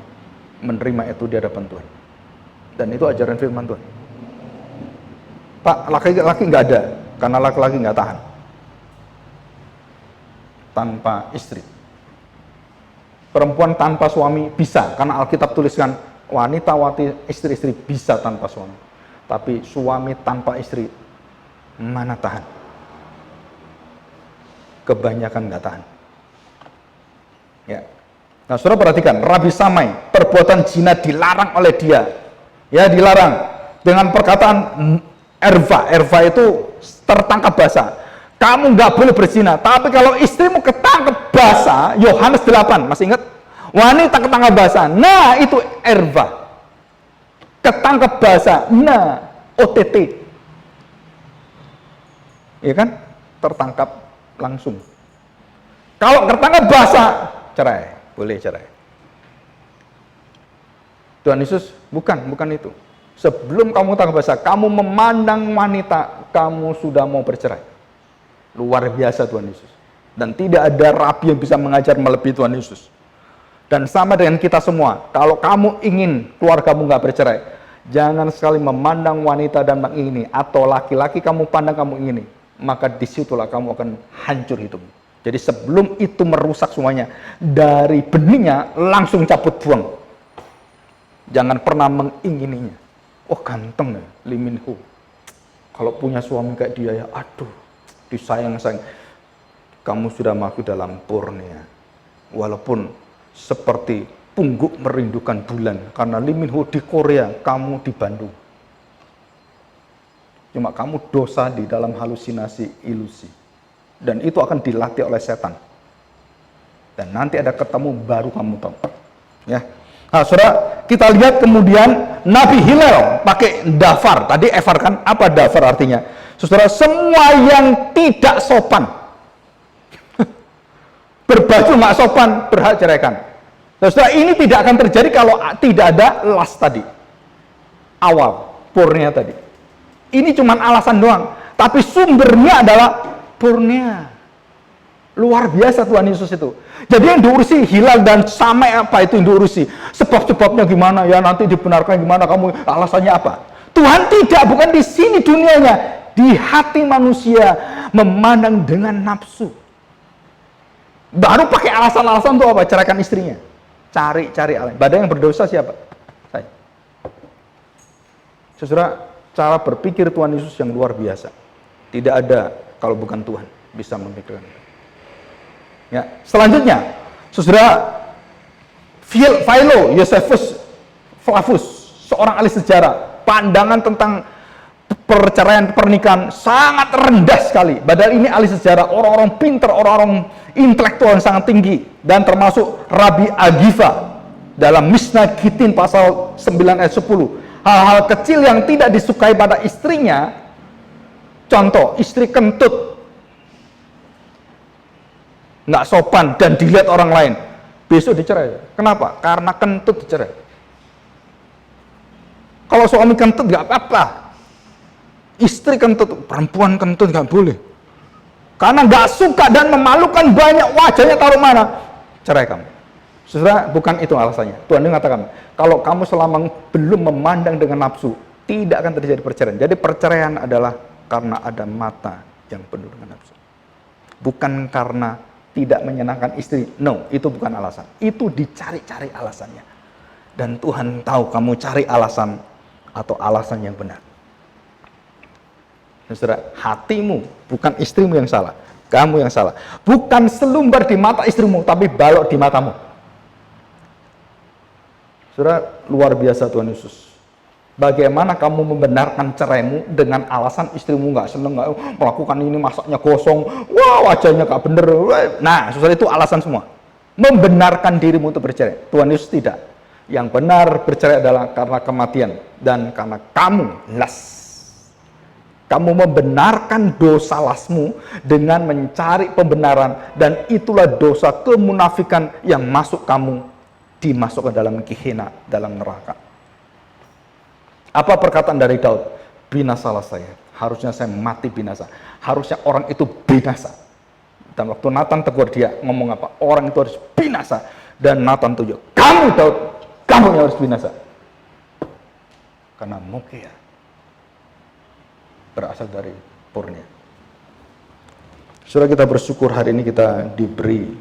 menerima itu di hadapan Tuhan. Dan itu ajaran firman Tuhan. Pak, laki-laki nggak ada, karena laki-laki nggak tahan tanpa istri. Perempuan tanpa suami bisa, karena Alkitab tuliskan wanita-wanita, istri-istri bisa tanpa suami. Tapi suami tanpa istri, mana tahan? Kebanyakan nggak tahan. Ya. Nah, saudara perhatikan, Rabi Samai, perbuatan zina dilarang oleh dia. Ya, dilarang dengan perkataan erva itu tertangkap basah. Kamu nggak boleh berzina, tapi kalau istrimu ketangkep basah, Yohanes 8, masih ingat? Wanita ketangkep basah, nah itu erva. Ketangkep basah, nah OTT. Iya kan? Tertangkap langsung. Kalau ketangkep basah, cerai, boleh cerai. Tuhan Yesus, bukan itu. Sebelum kamu tangkap basah, kamu memandang wanita, kamu sudah mau bercerai. Luar biasa Tuhan Yesus. Dan tidak ada rabi yang bisa mengajar melebihi Tuhan Yesus. Dan sama dengan kita semua, kalau kamu ingin keluargamu nggak bercerai, jangan sekali memandang wanita dan mengingini, atau laki-laki kamu pandang kamu ingini, maka disitulah kamu akan hancur hidupmu. Jadi sebelum itu merusak semuanya, dari benihnya langsung cabut buang. Jangan pernah mengingininya. Oh ganteng ya, Lee Min Ho. Kalau punya suami kayak dia ya, aduh, disayang-sayang. Kamu sudah masuk dalam pornia. Walaupun seperti pungguk merindukan bulan. Karena Lee Min Ho di Korea, kamu di Bandung. Cuma kamu dosa di dalam halusinasi, ilusi. Dan itu akan dilatih oleh setan. Dan nanti ada ketemu baru kamu tahu. Ya. Nah, saudara, kita lihat kemudian Nabi Hillel pakai dafar. Tadi evar kan? Apa dafar artinya? Saudara, semua yang tidak sopan, berbaju nggak sopan, berhak ceraikan. Saudara, ini tidak akan terjadi kalau tidak ada las tadi. Awal, pornia tadi. Ini cuma alasan doang. Tapi sumbernya adalah pornia. Luar biasa Tuhan Yesus itu. Jadi yang diurusi Hilal dan Samai apa itu yang diurusi? Sebab-sebabnya gimana? Ya nanti dibenarkan gimana? Kamu alasannya apa? Tuhan tidak, bukan di sini dunianya. Di hati manusia memandang dengan nafsu. Baru pakai alasan-alasan untuk apa? Ceraikan istrinya. Cari alasan. Padahal yang berdosa siapa? Saya. Saudara, cara berpikir Tuhan Yesus yang luar biasa. Tidak ada kalau bukan Tuhan bisa memikirkan. Ya, selanjutnya, saudara, Philo Josephus Flavius, seorang ahli sejarah, pandangan tentang perceraian pernikahan sangat rendah sekali. Padahal ini ahli sejarah, orang-orang pintar, orang-orang intelektual yang sangat tinggi, dan termasuk Rabbi Agiva dalam Mishnah Gitin pasal 9 ayat 10. Hal-hal kecil yang tidak disukai pada istrinya, contoh istri kentut, nggak sopan dan dilihat orang lain, besok dicerai. Kenapa? Karena kentut dicerai. Kalau suami kentut nggak apa-apa, istri kentut, perempuan kentut nggak boleh. Karena nggak suka dan memalukan, banyak wajahnya taruh mana, cerai kamu. Saudara, bukan itu alasannya. Tuhan mengatakan, kalau kamu selama belum memandang dengan nafsu, tidak akan terjadi perceraian. Jadi perceraian adalah karena ada mata yang penuh dengan nafsu. Bukan karena tidak menyenangkan istri. No, itu bukan alasan. Itu dicari-cari alasannya. Dan Tuhan tahu kamu cari alasan atau alasan yang benar. Saudara, hatimu, bukan istrimu yang salah, kamu yang salah. Bukan selumbar di mata istrimu, tapi balok di matamu. Saudara, luar biasa Tuhan Yesus. Bagaimana kamu membenarkan ceraimu dengan alasan istrimu nggak seneng, nggak melakukan ini, masaknya gosong, wah wajahnya nggak bener. Nah, saudara, itu alasan semua. Membenarkan dirimu untuk bercerai. Tuhan Yesus tidak. Yang benar bercerai adalah karena kematian dan karena kamu las. Kamu membenarkan dosa lasmu dengan mencari pembenaran, dan itulah dosa kemunafikan yang masuk kamu dimasukkan dalam Gehenna, dalam neraka. Apa perkataan dari Daud? Binasalah saya, harusnya saya mati binasa, harusnya orang itu binasa. Dan waktu Nathan tegur dia, ngomong apa? Orang itu harus binasa. Dan Nathan tunjuk, kamu Daud, kamu yang harus binasa. Karena Mukia berasal dari Purnia. Saudara, kita bersyukur hari ini kita diberi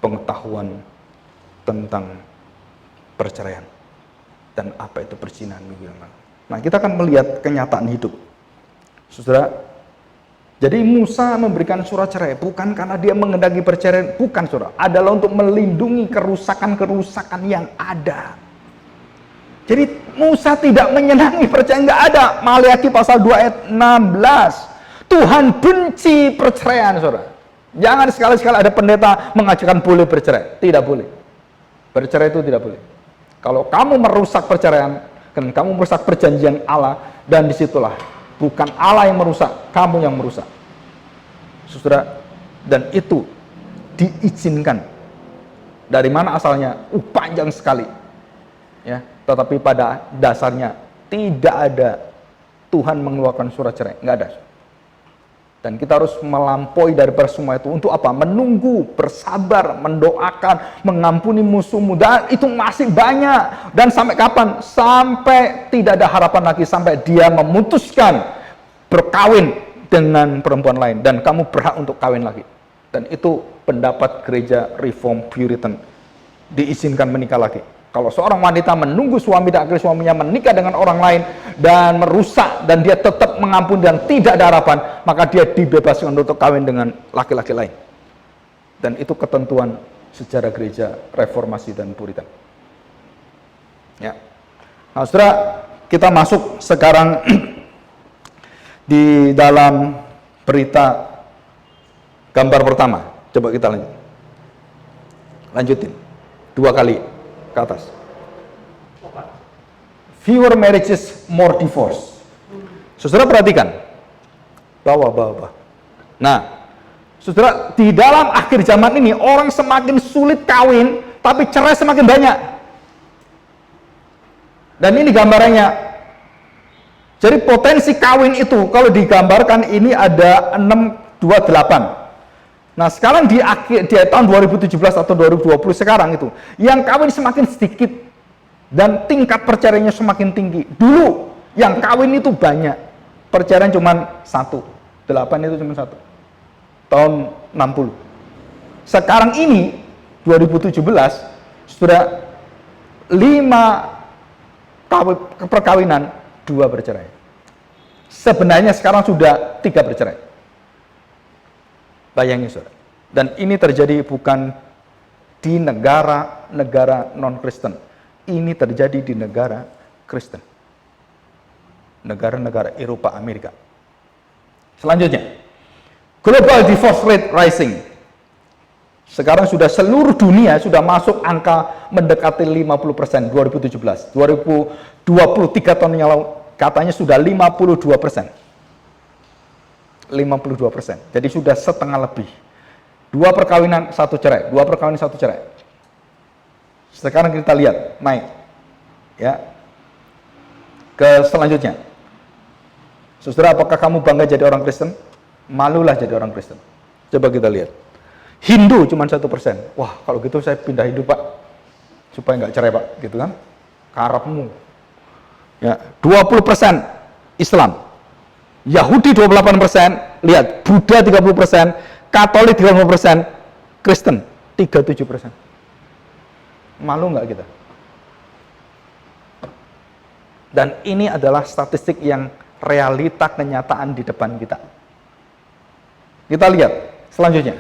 pengetahuan tentang perceraian dan apa itu perzinahan minggu yang lalu. Nah, kita akan melihat kenyataan hidup. Saudara, jadi Musa memberikan surat cerai bukan karena dia mengendaki perceraian, bukan saudara, adalah untuk melindungi kerusakan-kerusakan yang ada. Jadi Musa tidak menyenangi perceraian, nggak ada. Maliaki pasal 2 ayat 16. Tuhan benci perceraian, saudara. Jangan sekali-sekali ada pendeta mengajarkan boleh bercerai. Tidak boleh. Bercerai itu tidak boleh. Kalau kamu merusak perceraian, kan kamu merusak perjanjian Allah, dan disitulah bukan Allah yang merusak, kamu yang merusak. Saudara, dan itu diizinkan. Dari mana asalnya? Panjang sekali. Ya, tetapi pada dasarnya tidak ada Tuhan mengeluarkan surat cerai, nggak ada. Dan kita harus melampaui dari semua itu untuk apa? Menunggu, bersabar, mendoakan, mengampuni musuhmu, dan itu masih banyak. Dan sampai kapan? Sampai tidak ada harapan lagi, sampai dia memutuskan berkawin dengan perempuan lain dan kamu berhak untuk kawin lagi. Dan itu pendapat gereja Reform Puritan, diizinkan menikah lagi. Kalau seorang wanita menunggu suami dan akhirnya suaminya menikah dengan orang lain dan merusak, dan dia tetap mengampuni dan tidak ada harapan, maka dia dibebaskan untuk kawin dengan laki-laki lain. Dan itu ketentuan sejarah gereja Reformasi dan Puritan. Ya. Nah, saudara, kita masuk sekarang di dalam berita gambar pertama. Coba kita lanjutin 2 kali ke atas. Fewer marriages, more divorce. Saudara perhatikan. Bawah. Nah, saudara, di dalam akhir zaman ini orang semakin sulit kawin, tapi cerai semakin banyak. Dan ini gambarannya. Jadi potensi kawin itu kalau digambarkan ini ada 628. Nah, sekarang di tahun 2017 atau 2020 sekarang itu, yang kawin semakin sedikit dan tingkat perceraiannya semakin tinggi. Dulu yang kawin itu banyak, perceraian cuma 1, 8 itu cuma 1. Tahun 60. Sekarang ini 2017 sudah 5 perkawinan, 2 bercerai. Sebenarnya sekarang sudah 3 bercerai. Bayangin saudara. Dan ini terjadi bukan di negara-negara non-Kristen. Ini terjadi di negara Kristen. Negara-negara Eropa, Amerika. Selanjutnya, global divorce rate rising. Sekarang sudah seluruh dunia sudah masuk angka mendekati 50%, 2017. 2023 tahun yang lalu katanya sudah 52%. 52%. Jadi sudah setengah lebih. 2 perkawinan 1 cerai, 2 perkawinan 1 cerai. Sekarang kita lihat naik. Ya. Ke selanjutnya. Saudara, apakah kamu bangga jadi orang Kristen? Malulah jadi orang Kristen. Coba kita lihat. Hindu cuma 1%. Wah, kalau gitu saya pindah Hindu, Pak. Supaya nggak cerai, Pak. Gitu kan? Karepmu. Ya, 20% Islam. Yahudi 28%, lihat, Buddha 30%, Katolik 30%, Kristen 37%. Malu nggak kita? Dan ini adalah statistik yang realita kenyataan di depan kita. Kita lihat selanjutnya.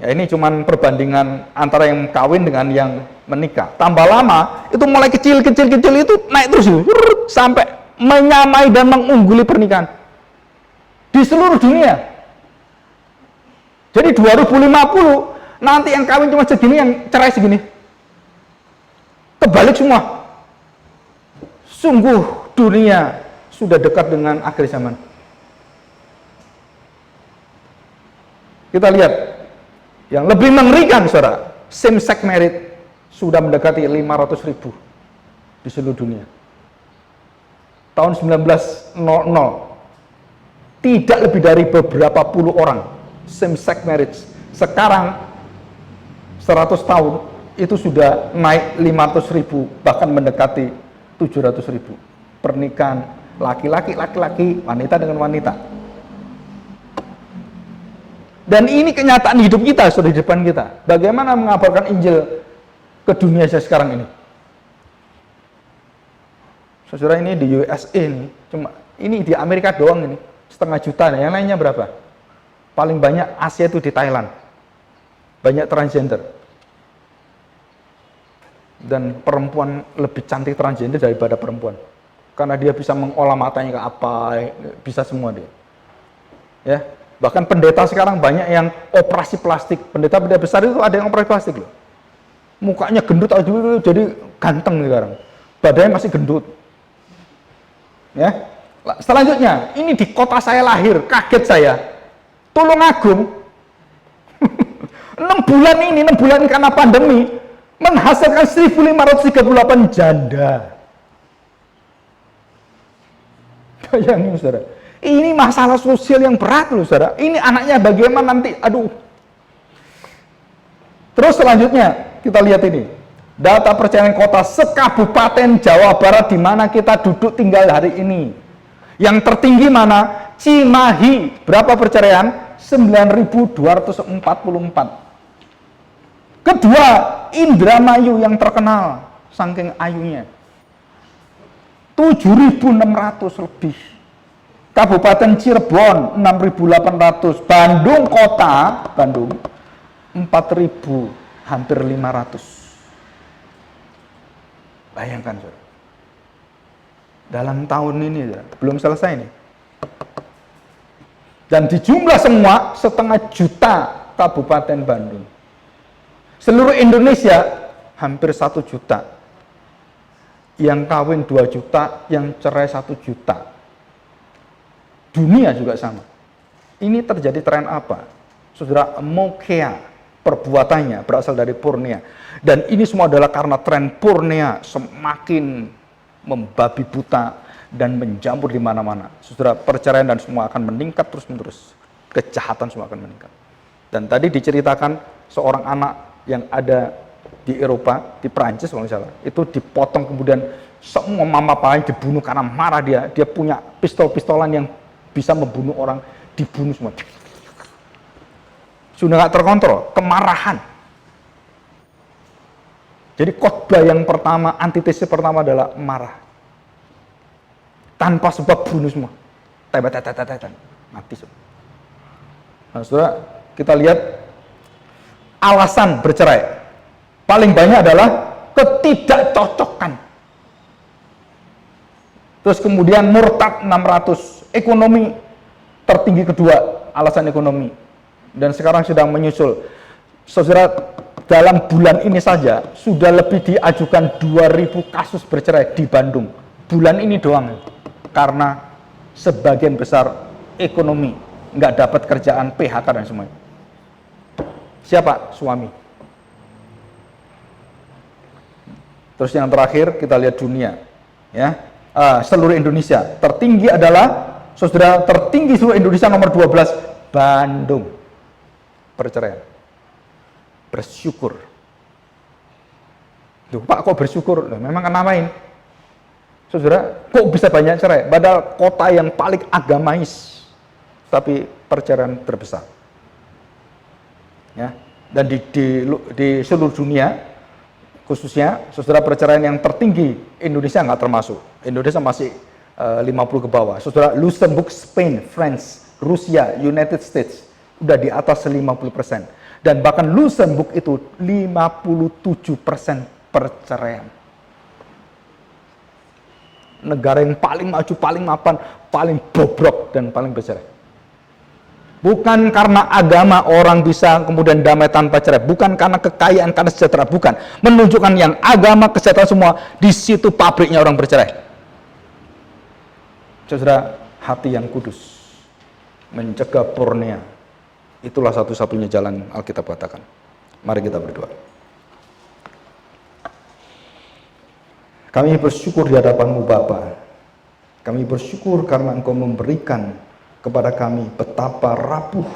Ya, ini cuman perbandingan antara yang kawin dengan yang menikah. Tambah lama, itu mulai kecil itu naik terus sampai menyamai dan mengungguli pernikahan di seluruh dunia. Jadi 2050 nanti yang kawin cuma segini, yang cerai segini. Kebalik semua. Sungguh dunia sudah dekat dengan akhir zaman. Kita lihat yang lebih mengerikan, saudara, same sex marriage sudah mendekati 500.000 di seluruh dunia. Tahun 1900 tidak lebih dari beberapa puluh orang same sex marriage. Sekarang 100 tahun itu sudah naik 500.000, bahkan mendekati 700.000 pernikahan laki-laki, wanita dengan wanita. Dan ini kenyataan hidup kita, sudah di depan kita. Bagaimana mengabarkan Injil ke dunia sekarang ini? Saudara, ini di USA ini, cuma ini di Amerika doang ini 0,5 juta, yang lainnya berapa? Paling banyak Asia itu di Thailand. Banyak transgender. Dan perempuan lebih cantik transgender daripada perempuan. Karena dia bisa mengolah matanya ke apa, bisa semua dia. Ya, bahkan pendeta sekarang banyak yang operasi plastik. Pendeta-pendeta besar itu ada yang operasi plastik loh. Mukanya gendut jadi ganteng sekarang. Badannya masih gendut. Ya. Selanjutnya, ini di kota saya lahir, kaget saya. Tulungagung 6 bulan karena pandemi menghasilkan 1.538 janda. Bayangin, saudara. Ini masalah sosial yang berat loh, saudara. Ini anaknya bagaimana nanti? Aduh. Terus selanjutnya kita lihat ini. Data perceraian kota sekabupaten Jawa Barat di mana kita duduk tinggal hari ini. Yang tertinggi mana? Cimahi. Berapa perceraian? 9.244. Kedua, Indramayu yang terkenal saking ayunya. 7.600 lebih. Kabupaten Cirebon 6.800. Bandung kota, 4.000, hampir 500. Bayangkan, saudara. Dalam tahun ini, saudara, belum selesai nih. Dan di jumlah semua 0,5 juta Kabupaten Bandung. Seluruh Indonesia hampir 1 juta. Yang kawin 2 juta, yang cerai 1 juta. Dunia juga sama. Ini terjadi tren apa? Saudara, mokea, perbuatannya berasal dari pornea. Dan ini semua adalah karena tren pornea semakin membabi buta dan menjamur di mana-mana. Saudara, perceraian dan semua akan meningkat terus-menerus. Kejahatan semua akan meningkat. Dan tadi diceritakan seorang anak yang ada di Eropa, di Prancis kalau salah, itu dipotong kemudian semua mama papanya dibunuh karena marah dia. Dia punya pistol-pistolan yang bisa membunuh orang, dibunuh semua. Sudah nggak terkontrol, kemarahan. Jadi khotbah yang pertama, antitesis pertama adalah marah. Tanpa sebab bunuh semua. Mati semua. Nah, saudara, kita lihat alasan bercerai. Paling banyak adalah ketidakcocokan. Terus kemudian murtad 600. Ekonomi tertinggi kedua, alasan ekonomi. Dan sekarang sedang menyusul. Saudara, dalam bulan ini saja sudah lebih diajukan 2000 kasus bercerai di Bandung. Bulan ini doang. Karena sebagian besar ekonomi, nggak dapat kerjaan, PHK dan semuanya. Siapa? Suami. Terus yang terakhir kita lihat dunia, ya, seluruh Indonesia. Tertinggi adalah, saudara, tertinggi seluruh Indonesia nomor 12, Bandung. Perceraian. Bersyukur. Duh, Pak, kok bersyukur? Nah, memang kenamain. Saudara, kok bisa banyak cerai? Padahal kota yang paling agamais, tapi perceraian terbesar. Ya, dan di seluruh dunia, khususnya, saudara, perceraian yang tertinggi Indonesia nggak termasuk. Indonesia masih 50 ke bawah. Saudara, Luxembourg, Spain, France, Rusia, United States udah di atas 50%. Dan bahkan Luxembourg itu 57% perceraian. Negara yang paling maju, paling mapan, paling bobrok, dan paling bercerai. Bukan karena agama orang bisa kemudian damai tanpa cerai, bukan karena kekayaan, karena sejahtera, bukan. Menunjukkan yang agama, kesejahteraan semua, di situ pabriknya orang bercerai. Saudara, hati yang kudus mencegah pornea. Itulah satu-satunya jalan Alkitab katakan. Mari kita berdoa. Kami bersyukur di hadapan-Mu Bapa. Kami bersyukur karena Engkau memberikan kepada kami betapa rapuh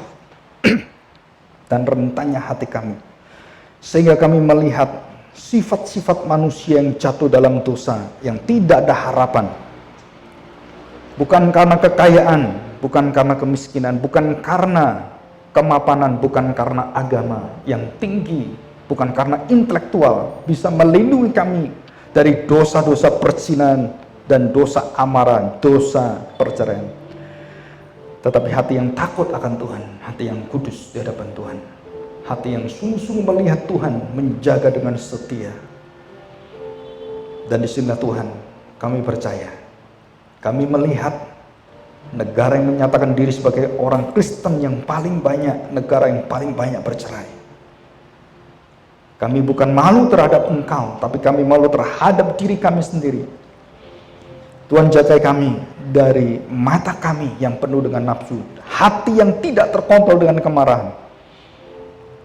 dan rentannya hati kami. Sehingga kami melihat sifat-sifat manusia yang jatuh dalam dosa, yang tidak ada harapan. Bukan karena kekayaan, bukan karena kemiskinan, bukan karena kemapanan, bukan karena agama yang tinggi, bukan karena intelektual bisa melindungi kami dari dosa-dosa perzinahan dan dosa amarah, dosa perceraian. Tetapi hati yang takut akan Tuhan, hati yang kudus di hadapan Tuhan, hati yang sungguh-sungguh melihat Tuhan, menjaga dengan setia. Dan disinilah Tuhan, kami percaya, kami melihat negara yang menyatakan diri sebagai orang Kristen yang paling banyak, negara yang paling banyak bercerai. Kami bukan malu terhadap Engkau, tapi kami malu terhadap diri kami sendiri. Tuhan, jagai kami dari mata kami yang penuh dengan nafsu, hati yang tidak terkontrol dengan kemarahan.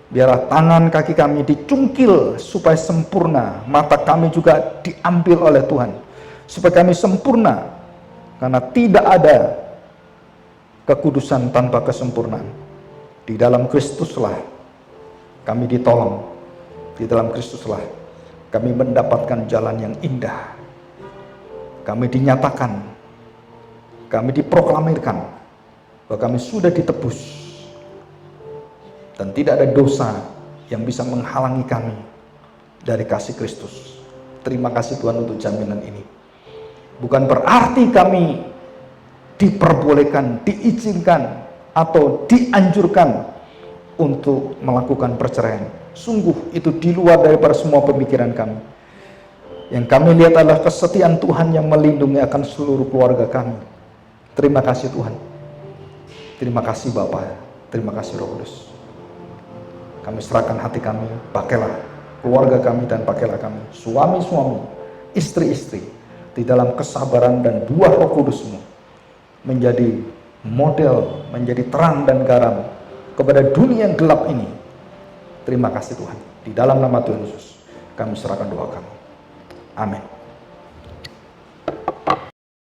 Biarlah tangan kaki kami dicungkil supaya sempurna, mata kami juga diambil oleh Tuhan, supaya kami sempurna, karena tidak ada kekudusan tanpa kesempurnaan. Di dalam Kristuslah kami ditolong. Di dalam Kristuslah kami mendapatkan jalan yang indah. Kami dinyatakan, kami diproklamirkan bahwa kami sudah ditebus dan tidak ada dosa yang bisa menghalangi kami dari kasih Kristus. Terima kasih Tuhan untuk jaminan ini. Bukan berarti kami diperbolehkan, diizinkan, atau dianjurkan untuk melakukan perceraian. Sungguh itu di luar daripada semua pemikiran kami. Yang kami lihat adalah kesetiaan Tuhan yang melindungi akan seluruh keluarga kami. Terima kasih Tuhan. Terima kasih Bapa. Terima kasih Roh Kudus. Kami serahkan hati kami, pakailah keluarga kami dan pakailah kami, suami-suami, istri-istri, di dalam kesabaran dan buah Roh Kudus-Mu, menjadi model, menjadi terang dan garam kepada dunia yang gelap ini. Terima kasih Tuhan. Di dalam nama Tuhan Yesus kami serahkan doa kami. Amin.